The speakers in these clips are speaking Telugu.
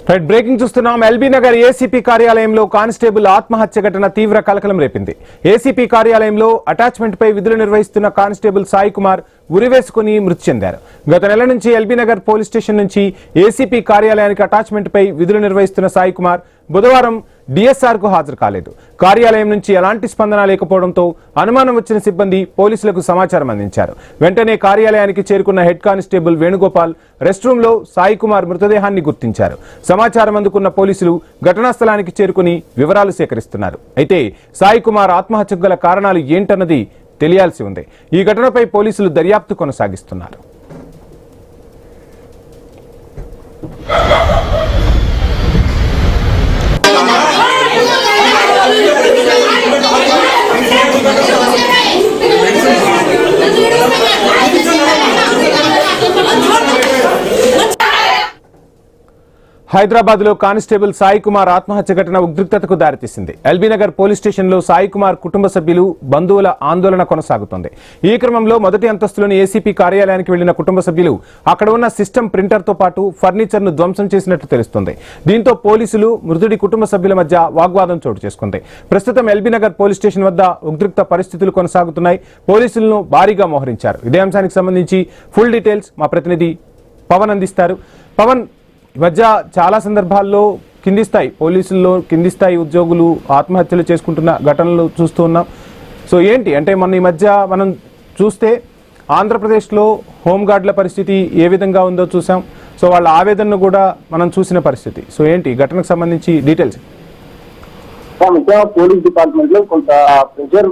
రైట్ బ్రేకింగ్ చూస్తున్నాం. ఎల్బీ నగర్ ఏసీపీ కార్యాలయంలో కానిస్టేబుల్ ఆత్మహత్య ఘటన తీవ్ర కలకలం రేపింది. ఏసీపీ కార్యాలయంలో అటాచ్మెంట్ పై విధులు నిర్వహిస్తున్న కానిస్టేబుల్ సాయి కుమార్ ఉరివేసుకుని మృతి చెందారు. గత నెల నుంచి ఎల్బీ నగర్ పోలీస్ స్టేషన్ నుంచి ఏసీపీ కార్యాలయానికి అటాచ్మెంట్ పై విధులు నిర్వహిస్తున్న సాయి కుమార్ బుధవారం డిఎస్ఆర్ కు హాజరు కాలేదు. కార్యాలయం నుంచి ఎలాంటి స్పందన లేకపోవడంతో అనుమానం వచ్చిన సిబ్బంది పోలీసులకు సమాచారం అందించారు. వెంటనే కార్యాలయానికి చేరుకున్న head constable Venugopal rest room లో సాయి కుమార్ మృతదేహాన్ని గుర్తించారు. సమాచారం అందుకున్న పోలీసులు ఘటనా స్థలానికి చేరుకుని వివరాలు సేకరిస్తున్నారు. అయితే సాయి కుమార్ ఆత్మహత్యకు గల కారణాలు ఏంటన్నది తెలియాల్సి ఉంది. ఈ ఘటనపై పోలీసులు దర్యాప్తు కొనసాగిస్తున్నారు. హైదరాబాద్ లో కానిస్టేబుల్ సాయి కుమార్ ఆత్మహత్య ఘటన ఉద్రిక్తతకు దారితీసింది. ఎల్బీ నగర్ పోలీస్ స్టేషన్ లో సాయి కుమార్ కుటుంబ సభ్యులు బంధువుల ఆందోళన కొనసాగుతోంది. ఈ క్రమంలో మొదటి అంతస్తులోని ఏసీపీ కార్యాలయానికి వెళ్లిన కుటుంబ సభ్యులు అక్కడ ఉన్న సిస్టమ్ ప్రింటర్ తో పాటు ఫర్నిచర్ ను ధ్వంసం చేసినట్టు తెలుస్తుంది. దీంతో పోలీసులు మృతుడి కుటుంబ సభ్యుల మధ్య వాగ్వాదం చోటు చేసుకుంది. ప్రస్తుతం ఎల్బీ నగర్ పోలీస్ స్టేషన్ వద్ద ఉద్రిక్త పరిస్థితులు కొనసాగుతున్నాయి. పోలీసులను భారీగా మోహరించారు. ఇదే అంశానికి సంబంధించి ఫుల్ డీటెయిల్స్ మా ప్రతినిధి పవన్ అందిస్తారు. పవన్, ఈ మధ్య చాలా సందర్భాల్లో పోలీసుల్లో కింది స్థాయి ఉద్యోగులు ఆత్మహత్యలు చేసుకుంటున్న ఘటనలు చూస్తూ ఉన్నాం. సో ఏంటి అంటే మొన్న ఈ మధ్య మనం చూస్తే ఆంధ్రప్రదేశ్లో హోంగార్డుల పరిస్థితి ఏ విధంగా ఉందో చూసాం. సో వాళ్ళ ఆవేదనను కూడా మనం చూసిన పరిస్థితి. సో ఏంటి ఘటనకు సంబంధించి డీటెయిల్స్? ముఖ్యంగా పోలీస్ డిపార్ట్మెంట్ లో కొంత ప్రెషర్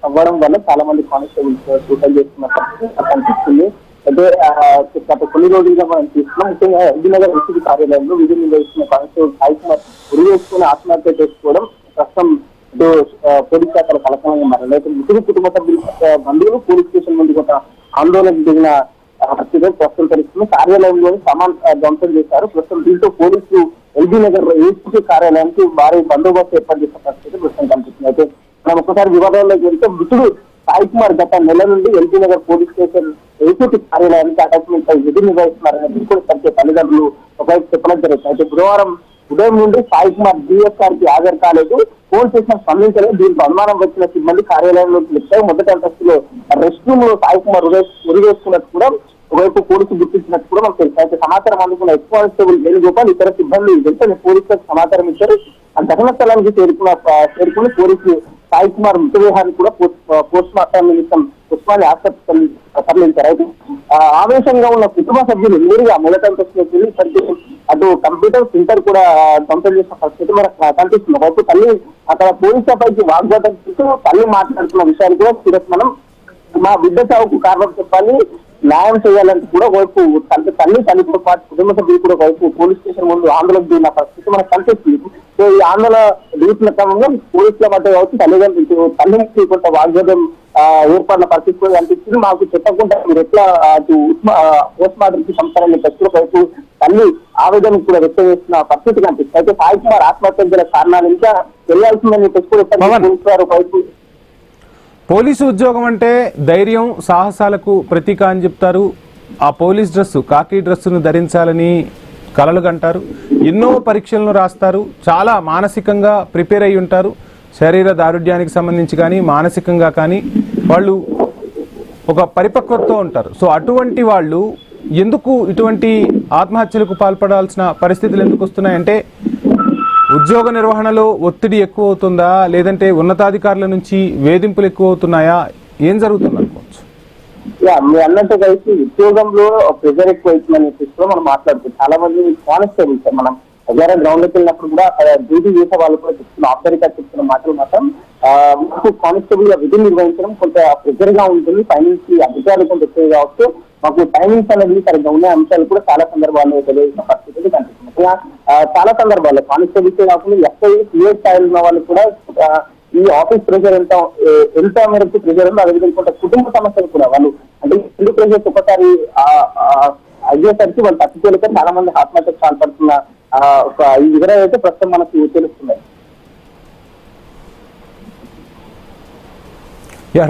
అవ్వడం వల్ల చాలా మంది కానిస్టేబుల్స్ సూసైడ్ చేస్తున్న పరిస్థితి కనిపిస్తుంది. అయితే గత కొన్ని రోజులుగా మనం చూస్తున్నాం. ముఖ్యంగా ఎల్బీ నగర్ ఎస్పీ కార్యాలయంలో విధులు నిర్వహిస్తున్న కానిస్టేబుల్ సాయి కుమార్ ఉరి వేసుకుని ఆత్మహత్య చేసుకోవడం ప్రస్తుతం పోలీస్ శాఖల కలకలంగా మారింది. అయితే మృతుడి కుటుంబ సభ్యుల బంధువులు పోలీస్ స్టేషన్ ముందు కొంత ఆందోళన దిగిన పరిస్థితి ప్రస్తుతం తెలుస్తుంది. కార్యాలయంలోని సామాన్ ధ్వంసం చేశారు. ప్రస్తుతం దీంతో పోలీసులు ఎల్బీ నగర్ ఏసీపీ కార్యాలయానికి భారీ బందోబస్తు ఏర్పాటు చేసిన పరిస్థితి ప్రస్తుతం కనిపిస్తుంది. అయితే మనం ఒకసారి వివాదంలోకి వెళ్తే మృతుడు సాయి కుమార్ గత నెల నుండి LB Nagar police station ACP కార్యాలయానికి అటాచ్మెంట్ పై విధులు నిర్వహిస్తున్నారని తీసుకొని తల్లిదండ్రులు ఒకవైపు చెప్పడం జరుగుతుంది. అయితే బుధవారం ఉదయం నుండి సాయి కుమార్ డిఎస్ఆర్ కి హాజరు కాలేదు. ఫోన్ చేసిన స్పందించలేదు. దీనికి అనుమానం వచ్చిన సిబ్బంది కార్యాలయంలోకి వచ్చారు. మొదటి అంతస్తులో రెస్ట్ రూమ్ లో సాయి కుమార్ ఉరి వేసుకున్నట్టు కూడా ఒకవైపు పోలీసులు గుర్తించినట్టు కూడా మనకు తెలుసు. అయితే సమాచారం అందుకున్న హెడ్ కానిస్టేబుల్ వేణుగోపాల్ ఇతర సిబ్బంది వెంటనే పోలీసులకు సమాచారం ఇచ్చారు. ఆ ఘటనా స్థలానికి చేరుకుని పోలీసులు సాయి కుమార్ మృతదేహాన్ని కూడా పోస్ట్ మార్టం నిమిత్తం ఉస్మానియా ఆసుపత్రికి తరలించారు. అయితే ఆవేశంగా ఉన్న కుటుంబ సభ్యులు నేరుగా మొదటి అంతస్తులోకి వెళ్ళి ఇప్పటికీ అటు కంప్యూటర్ ప్రింటర్ కూడా ధ్వంసం చేసిన పరిస్థితి మనకు కనిపిస్తుంది. ఒకవైపు తల్లి అక్కడ పోలీసులపైకి వాగ్వాదం చేస్తూ తల్లి మాట్లాడుతున్న విషయాలు కూడా ఈరోజు మనం మా బిడ్డ చావుకు కారణం చెప్పాలి, న్యాయం చేయాలంటే కూడా ఒకవైపు తల్లి తల్లితో పాటు కుటుంబ సభ్యులు కూడా ఒకవైపు పోలీస్ స్టేషన్ ముందు ఆందోళన దిగిన పరిస్థితి మనకు కనిపిస్తుంది. సో ఈ ఆందోళన దిగుతున్న క్రమంలో పోలీసుల మధ్య కావచ్చు తల్లిదండ్రులు తల్లికి కొంత వాగ్వాదం ఏర్పడిన పరిస్థితి కూడా కనిపిస్తుంది. మాకు చెప్పకుండా మీరు ఎట్లా అటు పోస్ట్ మార్టం కి సంస్థలని ప్రస్తుత వైపు తల్లి ఆవేదన కూడా వ్యక్తం చేస్తున్న పరిస్థితి కనిపిస్తుంది. అయితే సాయి కుమార్ ఆత్మహత్య గల కారణాలు ఇంకా తెలియాల్సిందని చెప్పి పోలీసు ఉద్యోగం అంటే ధైర్యం సాహసాలకు ప్రతీక అని చెప్తారు. ఆ పోలీస్ డ్రెస్సు కాకి డ్రెస్సును ధరించాలని కలలు కంటారు. ఎన్నో పరీక్షలను రాస్తారు. చాలా మానసికంగా ప్రిపేర్ అయి ఉంటారు. శరీర దారుఢ్యానికి సంబంధించి కానీ మానసికంగా కానీ వాళ్ళు ఒక పరిపక్వతతో ఉంటారు. సో అటువంటి వాళ్ళు ఎందుకు ఇటువంటి ఆత్మహత్యలకు పాల్పడాల్సిన పరిస్థితులు ఎందుకు వస్తున్నాయంటే ఉద్యోగ నిర్వహణలో ఒత్తిడి ఎక్కువ అవుతుందా, లేదంటే ఉన్నతాధికారుల నుంచి వేధింపులు ఎక్కువ అవుతున్నాయా, ఏం జరుగుతుంది అనుకోవచ్చు? మీరు అన్నట్టు కలిసి ఉద్యోగంలో ప్రెజర్ ఎక్కువ అవుతుందని చెప్పి మనం మాట్లాడుతున్నాం. చాలా మంది కానిస్టేబుల్స్ మనం ఎగ్జామ్ గ్రౌండ్ లోకి వెళ్ళినప్పుడు కూడా డ్యూటీ చేసే వాళ్ళు కూడా చెప్తున్న ఆఫ్టర్గా చెప్తున్న మాటలు మాత్రం మాకు కానిస్టేబుల్ గా విధులు నిర్వహించడం కొంత ప్రెజర్ గా ఉంటుంది. పైనుంచి అధికారులు కొంత ఎక్కువ కావచ్చు. మాకు టైమింగ్స్ అనేది సరిగ్గా ఉన్న అంశాలు కూడా చాలా సందర్భాల్లో తెలియజేసిన పరిస్థితులు కనిపిస్తుంది. చాలా సందర్భాల్లో కానిస్టేబుల్స్ కాకుండా ఎస్ఐ సిఐ స్థాయిలో ఉన్న వాళ్ళు కూడా ఈ ఆఫీస్ ప్రెషర్ ఎంత మేరకు ప్రెషర్ ఉందో అదేవిధంగా కొంత కుటుంబ సమస్యలు కూడా వాళ్ళు అంటే రెండు ప్రెషర్స్ ఒకసారి అయ్యేసరికి వాళ్ళు తట్టుకోలేక చాలా మంది ఆత్మహత్యకు పాల్పడుతున్న ఒక ఈ వివరాలు అయితే ప్రస్తుతం మనకు తెలుస్తున్నాయి.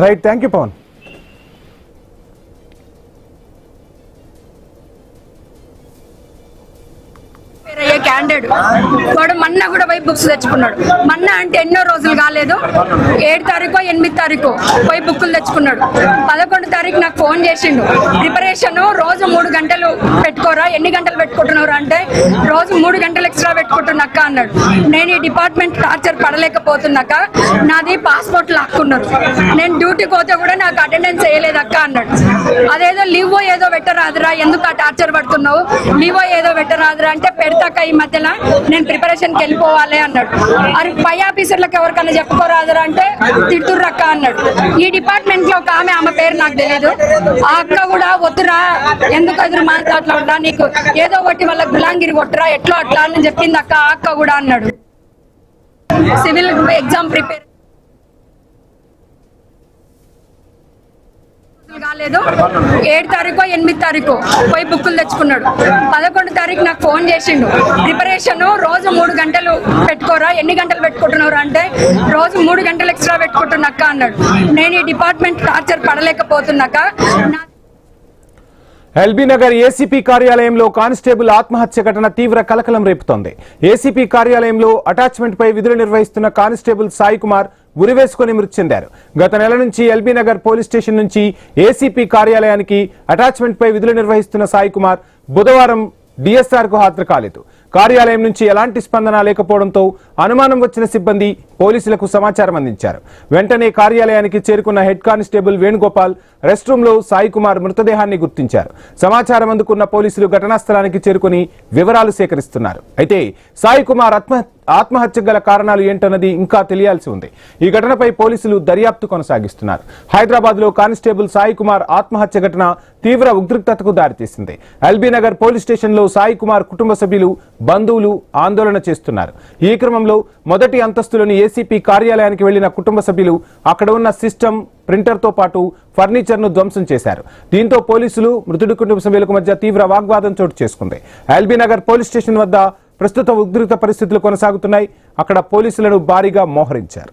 Right, thank you Pawan. లేడు. వాడు మొన్న కూడా పోయి బుక్స్ తెచ్చుకున్నాడు. మొన్న అంటే ఎన్నో రోజులు కాలేదు, 7 తారీఖు 8 తారీఖు పోయి బుక్కులు తెచ్చుకున్నాడు. 11 తారీఖు నాకు ఫోన్ చేసిండు, ప్రిపరేషన్ రోజు 3 గంటలు పెట్టుకోరా, ఎన్ని గంటలు పెట్టుకుంటున్నారు అంటే రోజు 3 గంటలు ఎక్స్ట్రా పెట్టుకుంటున్నాక అన్నాడు. నేను ఈ డిపార్ట్మెంట్ టార్చర్ పడలేకపోతున్నాక నాది పాస్పోర్ట్ లాక్కున్నారు, నేను డ్యూటీకి పోతే కూడా నాకు అటెండెన్స్ వేయలేదక్క అన్నాడు. అదేదో లీవో ఏదో పెట్టరాదురా, ఎందుకు ఆ టార్చర్ పడుతున్నావు, లీవో ఏదో పెట్టరాదురా అంటే పెడతాక ఈ మధ్యలో నేను ప్రిపరేషన్కి వెళ్ళిపోవాలి అన్నాడు. అది పై ఆఫీసర్లకు ఎవరికైనా చెప్పుకోరాదురా అంటే తిట్టుర్రక్క అన్నాడు. ఈ డిపార్ట్మెంట్ లో ఒక ఆమె పేరు నాకు తెలియదు, ఆ అక్క కూడా వద్దురా, ఎందుకు ఎదురు మాట్లాడలా, నీకు ఏదో ఒకటి వాళ్ళ గులాంగిరి కొట్టురా, ఎట్లా అట్లా అని చెప్పింది అక్క. ఆ అక్క కూడా అన్నాడు సివిల్ ఎగ్జామ్ ప్రిపేర్ కాలేదు, 7 తారీఖు 8 తారీఖు పోయి బుక్కులు తెచ్చుకున్నాడు. 11 తారీఖు నాకు ఫోన్ చేసిండు, ప్రిపరేషన్ రోజు 3 గంటలు పెట్టుకోరా, ఎన్ని గంటలు పెట్టుకుంటున్నారు అంటే రోజు 3 గంటలు ఎక్స్ట్రా పెట్టుకుంటున్నాక అన్నాడు. నేను ఈ డిపార్ట్మెంట్ టార్చర్ పడలేకపోతున్నాక ఎల్బీ నగర్ ఏసీపీ కార్యాలయంలో కానిస్టేబుల్ ఆత్మహత్య ఘటన తీవ్ర కలకలం రేపుతోంది. ఏసీపీ కార్యాలయంలో అటాచ్మెంట్ పై విధులు నిర్వహిస్తున్న కానిస్టేబుల్ సాయి కుమార్ ఉరివేసుకుని మృతి చెందారు. గత నెల నుంచి ఎల్బీ నగర్ పోలీస్ స్టేషన్ నుంచి ఏసీపీ కార్యాలయానికి అటాచ్మెంట్ పై విధులు నిర్వహిస్తున్న సాయి కుమార్ బుధవారం డిఎస్ఆర్ కు హాజరు కాలేదు. కార్యాలయం నుంచి ఎలాంటి స్పందన లేకపోవడంతో అనుమానం వచ్చిన సిబ్బంది పోలీసులకు సమాచారం అందించారు. వెంటనే కార్యాలయానికి చేరుకున్న head constable Venugopal rest room లో సాయి కుమార్ మృతదేహాన్ని గుర్తించారు. సమాచారం అందుకున్న పోలీసులు ఘటనా స్థలానికి చేరుకుని వివరాలు సేకరిస్తున్నారు. అయితే సాయి కుమార్ ఆత్మహత్య గల కారణాలు ఏంటన్నది ఇంకా తెలియాల్సి ఉంది. ఈ ఘటనపై పోలీసులు దర్యాప్తు కొనసాగిస్తున్నారు. హైదరాబాద్ లో కానిస్టేబుల్ సాయి కుమార్ ఆత్మహత్య ఘటన తీవ్ర ఉద్రిక్తతకు దారితీసింది. ఎల్బీ నగర్ పోలీస్ స్టేషన్ లో సాయి కుమార్ కుటుంబ సభ్యులు, బంధువులు ఆందోళన చేస్తున్నారు. ఈ క్రమంలో మొదటి అంతస్తులోని ఏసీపీ కార్యాలయానికి వెళ్లిన కుటుంబ సభ్యులు అక్కడ ఉన్న సిస్టమ్, ప్రింటర్ తో పాటు ఫర్నిచర్ ను ధ్వంసం చేశారు. దీంతో పోలీసులు, మృతుడి కుటుంబ సభ్యులకు మధ్య తీవ్ర వాగ్వాదం చోటు చేసుకుంది. ఎల్బీ నగర్ పోలీస్ స్టేషన్ వద్ద ప్రస్తుత ఉద్రిక్త పరిస్థితులు కొనసాగుతున్నాయి. అక్కడ పోలీసులను భారీగా మోహరించారు.